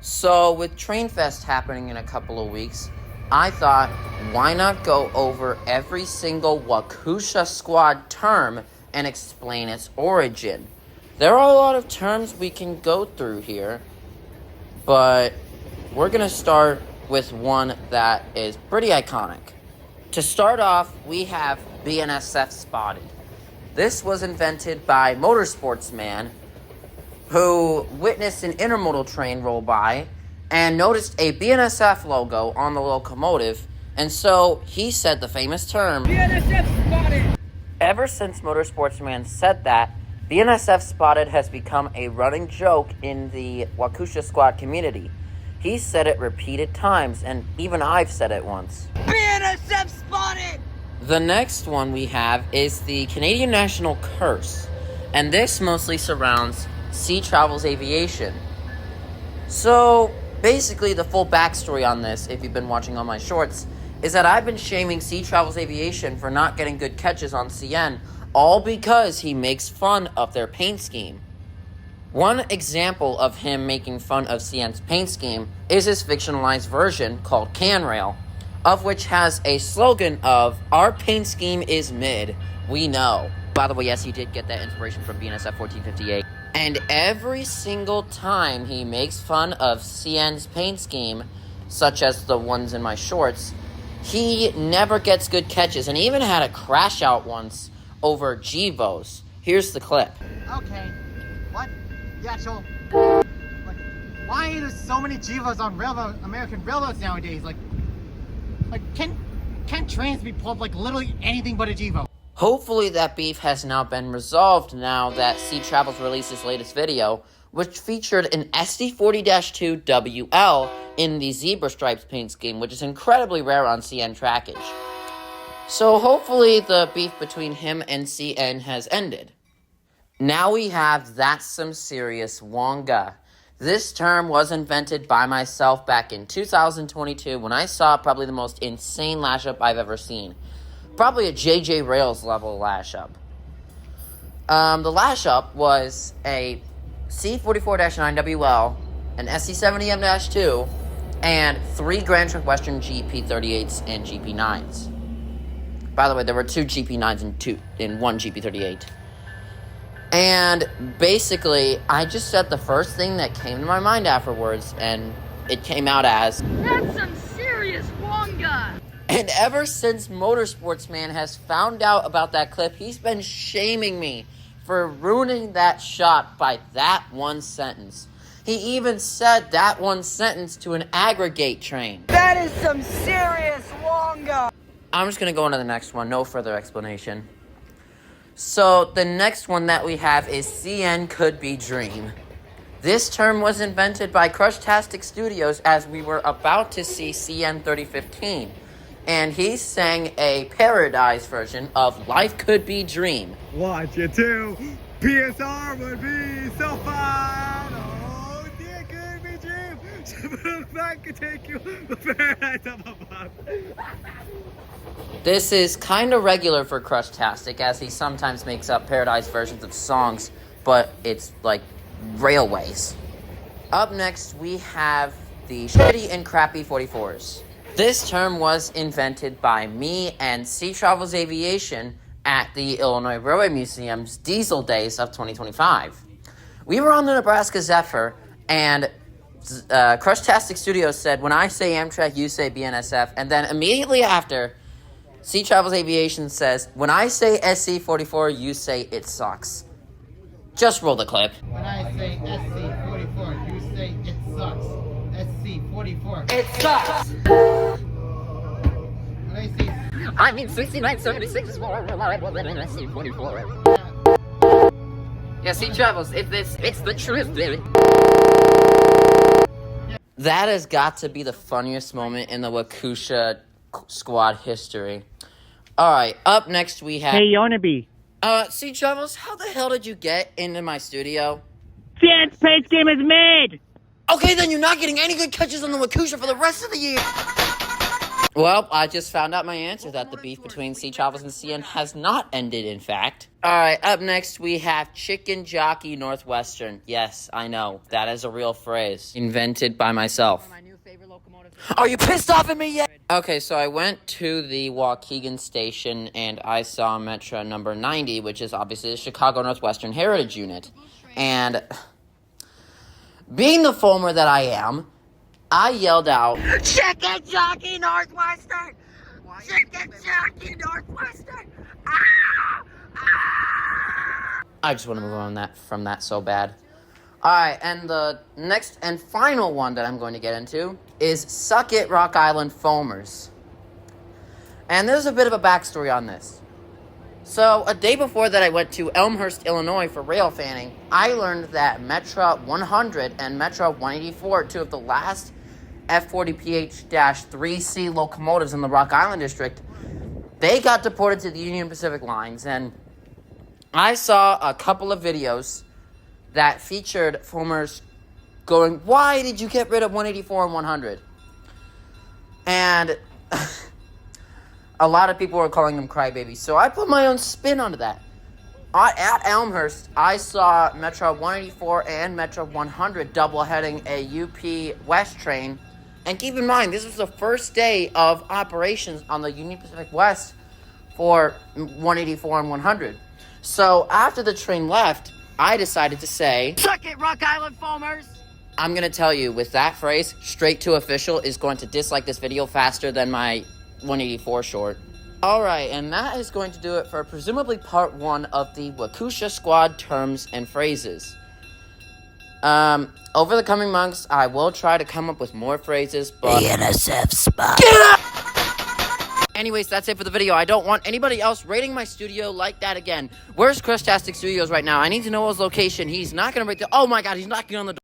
So with Train Fest happening in a couple of weeks, I thought, why not go over every single Waukesha squad term and explain its origin? There are a lot of terms we can go through here, but we're going to start with one that is pretty iconic. To start off, we have BNSF Spotted. This was invented by motorsportsman who witnessed an intermodal train roll by and noticed a BNSF logo on the locomotive, and so he said the famous term, BNSF Spotted. Ever since motorsportsman said that, BNSF Spotted has become a running joke in the Waukesha squad community. He said it repeated times, and even I've said it once. BNSF Spotted! The next one we have is the Canadian National Curse, and this mostly surrounds Sea Travels Aviation. So, basically the full backstory on this, if you've been watching all my shorts, is that I've been shaming Sea Travels Aviation for not getting good catches on CN, all because he makes fun of their paint scheme. One example of him making fun of CN's paint scheme is his fictionalized version called CanRail, of which has a slogan of, "Our paint scheme is mid, we know." By the way, yes, he did get that inspiration from BNSF 1458. And every single time he makes fun of CN's paint scheme, such as the ones in my shorts, he never gets good catches, and he even had a crash out once over GVOs. Here's the clip. Okay, what? Yeah, so, why are there so many GVOs on American railroads nowadays? Can trains be pulled like literally anything but a GVO? Hopefully that beef has now been resolved now that Sea Travels released his latest video, which featured an SD40-2WL in the zebra stripes paint scheme, which is incredibly rare on CN trackage. So hopefully the beef between him and CN has ended. Now we have That's Some Serious Wonga. This term was invented by myself back in 2022 when I saw probably the most insane lash-up I've ever seen. Probably a JJ Rails level lash-up. The lash-up was a C44-9WL, an SC70M-2, and 3 Grand Trunk Western GP38s and GP9s. By the way, there were 2 GP9s and 1 GP38. And basically, I just said the first thing that came to my mind afterwards, and it came out as, "That's some serious Wonga!" And ever since Motorsportsman has found out about that clip, he's been shaming me for ruining that shot by that one sentence. He even said that one sentence to an aggregate train. That is some serious Wonga! I'm just going to go on to the next one, no further explanation. So, the next one that we have is CN Could Be Dream. This term was invented by Crushtastic Studios as we were about to see CN 3015. And he sang a parodized version of Life Could Be Dream. Watch it too. PSR would be so fun. Oh, it could be dream. I could take you to paradise up above. This is kind of regular for Crushtastic, as he sometimes makes up parodized versions of songs, but it's like railways. Up next, we have the shitty and crappy 44s. This term was invented by me and Sea Travels Aviation at the Illinois Railway Museum's Diesel Days of 2025. We were on the Nebraska Zephyr, and Crushtastic Studios said, "When I say Amtrak, you say BNSF," and then immediately after, Sea Travels Aviation says, "When I say SC44, you say it sucks." Just roll the clip. When I say SC44, you say it sucks. SC44. It sucks! When I say... I mean, 6976 is more reliable than an SC44. Yeah, Sea Travels, it's the truth, baby. That has got to be the funniest moment in the Waukesha squad history. Alright, up next we have... Hey, Yonabe. Sea Travels, how the hell did you get into my studio? CN's paint scheme is mid! Okay, then you're not getting any good catches on the Waukesha for the rest of the year! Well, I just found out my answer that the beef between sea travels and CN has not ended, in fact. Alright, up next we have Chicken Jockey Northwestern. Yes, I know. That is a real phrase. Invented by myself. Are you pissed off at me yet? Okay, so I went to the Waukegan station and I saw Metro number 90, which is obviously the Chicago Northwestern Heritage Unit. And being the foamer that I am, I yelled out, Chicken Jockey Northwestern! Chicken Jockey Northwestern! I just want to move on from that so bad. Alright, and the next and final one that I'm going to get into is Suck It Rock Island Foamers. And there's a bit of a backstory on this. So, a day before that I went to Elmhurst, Illinois for rail fanning, I learned that Metra 100 and Metra 184, two of the last F40PH-3C locomotives in the Rock Island District, they got deported to the Union Pacific lines, and I saw a couple of videos that featured foamers going, why did you get rid of 184 and 100? And a lot of people were calling them crybabies, so I put my own spin onto that. At Elmhurst, I saw Metro 184 and Metro 100 double-heading a UP West train. And keep in mind, this was the first day of operations on the Union Pacific West for 184 and 100. So after the train left, I decided to say, Suck it, Rock Island foamers! I'm going to tell you, with that phrase, straight to official is going to dislike this video faster than my 184 short. Alright, and that is going to do it for presumably part 1 of the Waukesha Squad terms and phrases. Over the coming months, I will try to come up with more phrases, but... The NSF spot. Anyways, that's it for the video. I don't want anybody else raiding my studio like that again. Where's Chris Tastic Studios right now? I need to know his location. He's not gonna break the... Oh my god, he's knocking on the door.